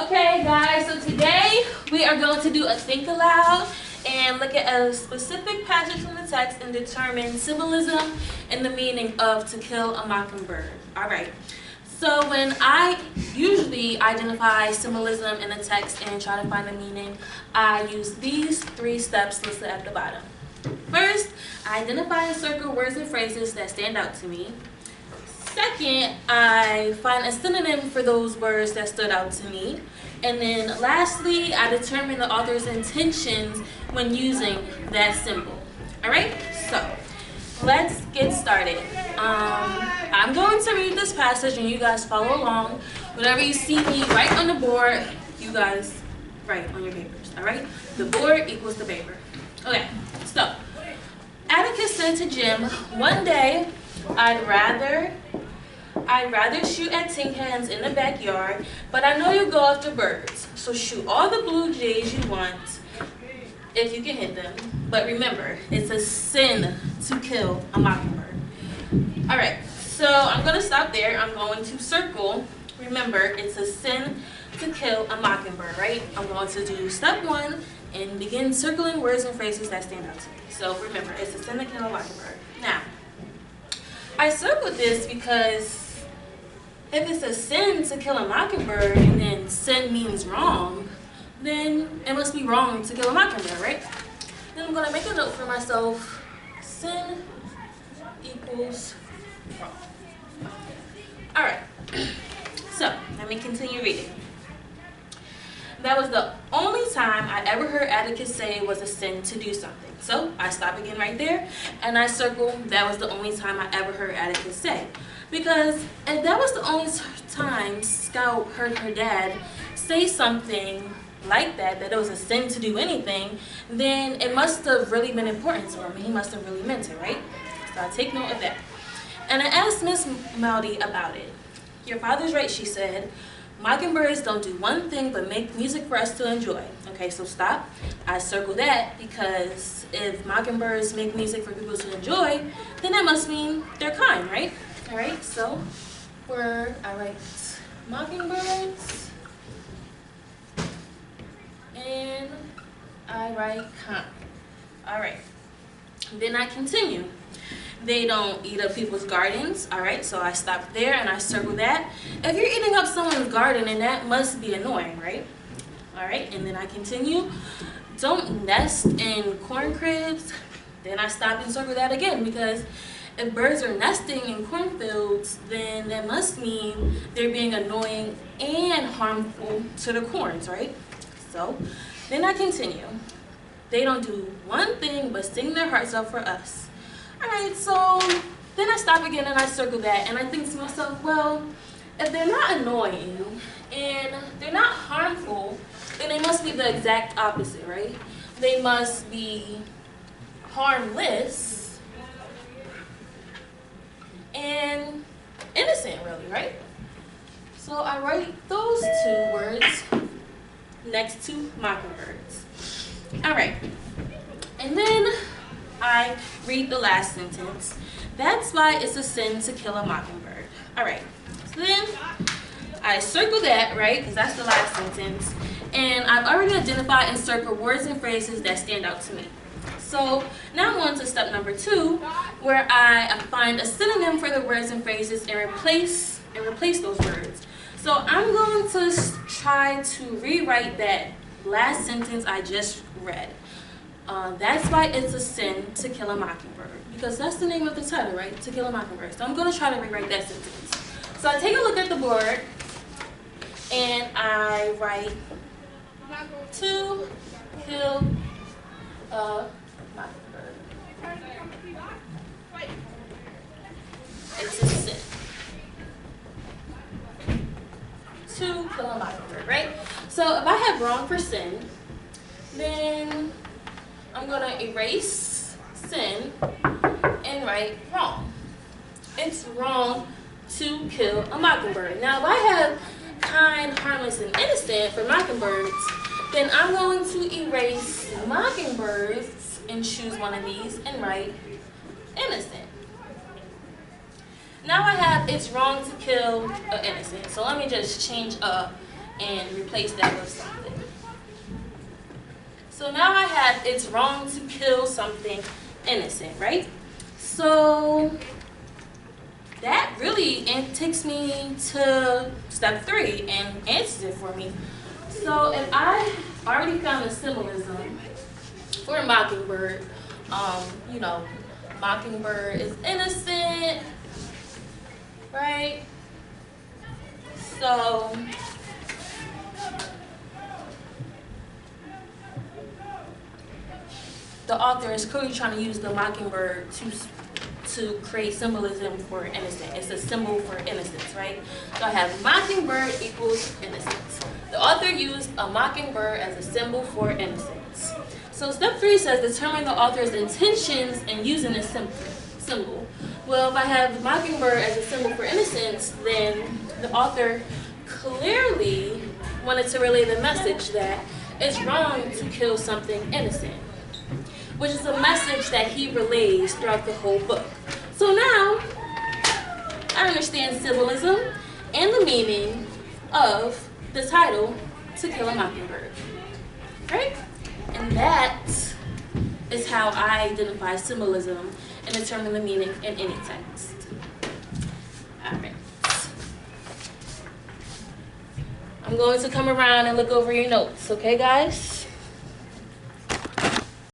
Okay guys, so today we are going to do a think aloud and look at a specific passage from the text and determine symbolism and the meaning of to kill a mockingbird. Alright, so when I usually identify symbolism in the text and try to find the meaning, I use these 3 steps listed at the bottom. First, I identify and circle words and phrases that stand out to me. Second, I find a synonym for those words that stood out to me. And then lastly, I determine the author's intentions when using that symbol. Alright, so let's get started. I'm going to read this passage and you guys follow along. Whenever you see me write on the board, you guys write on your papers. Alright, the board equals the paper. Okay, so Atticus said to Jim, "One day I'd rather shoot at tin cans in the backyard, but I know you go after birds. So shoot all the blue jays you want if you can hit them. But remember, it's a sin to kill a mockingbird." Alright, so I'm going to stop there. I'm going to circle. Remember, it's a sin to kill a mockingbird, right? I'm going to do step 1 and begin circling words and phrases that stand out to me. So remember, it's a sin to kill a mockingbird. Now, I circled this because if it's a sin to kill a mockingbird and then sin means wrong, then it must be wrong to kill a mockingbird, right? Then I'm going to make a note for myself. Sin equals wrong. Alright, so let me continue reading. That was the only time I ever heard Atticus say it was a sin to do something. So I stop again right there and I circle that was the only time I ever heard Atticus say. Because if that was the only time Scout heard her dad say something like that, that it was a sin to do anything, then it must have really been important to him. He must have really meant it, right? So I take note of that. And I asked Miss Mouldy about it. "Your father's right," she said. "Mockingbirds don't do one thing but make music for us to enjoy." Okay, so stop. I circle that because if mockingbirds make music for people to enjoy, then that must mean they're kind, right? Alright, so I write mockingbirds and I write kind. Alright, then I continue. They don't eat up people's gardens. Alright, so I stop there and I circle that. If you're eating up someone's garden, then that must be annoying, right? Alright, and then I continue. Don't nest in corn cribs. Then I stop and circle that again because if birds are nesting in cornfields, then that must mean they're being annoying and harmful to the corns, right? So then I continue. They don't do one thing but sing their hearts out for us. Alright, so then I stop again and I circle that and I think to myself, well, if they're not annoying and they're not harmful, then they must be the exact opposite, right? They must be harmless and innocent, really, right? So I write those 2 words next to mockingbirds. Alright, and then I read the last sentence. "That's why it's a sin to kill a mockingbird." Alright, so then I circle that, right, because that's the last sentence, and I've already identified and circled words and phrases that stand out to me. So now I'm on to step number 2, where I find a synonym for the words and phrases and replace those words. So I'm going to try to rewrite that last sentence I just read. That's why it's a sin to kill a mockingbird, because that's the name of the title, right? To kill a mockingbird. So I'm going to try to rewrite that sentence. So I take a look at the board and I write to kill a mockingbird. It's a sin to kill a mockingbird, right? So if I have wrong for sin, then I'm going to erase sin and write wrong. It's wrong to kill a mockingbird. Now if I have kind, harmless, and innocent for mockingbirds, then I'm going to erase mockingbirds and choose one of these and write innocent. Now I have it's wrong to kill an innocent. So let me just change and replace that with something. So now I have it's wrong to kill something innocent, right? So that really takes me to step 3 and answers it for me. So if I already found a symbolism for a mockingbird, you know, mockingbird is innocent, right? So the author is clearly trying to use the mockingbird to create symbolism for innocent. It's a symbol for innocence, right? So I have mockingbird equals innocence. The author used a mockingbird as a symbol for innocence. So step 3 says determine the author's intentions in using this symbol. Well, if I have mockingbird as a symbol for innocence, then the author clearly wanted to relay the message that it's wrong to kill something innocent, which is a message that he relays throughout the whole book. So now, I understand symbolism and the meaning of the title, To Kill a Mockingbird, right? And that is how I identify symbolism and determine the meaning in any text. All right. I'm going to come around and look over your notes, okay, guys?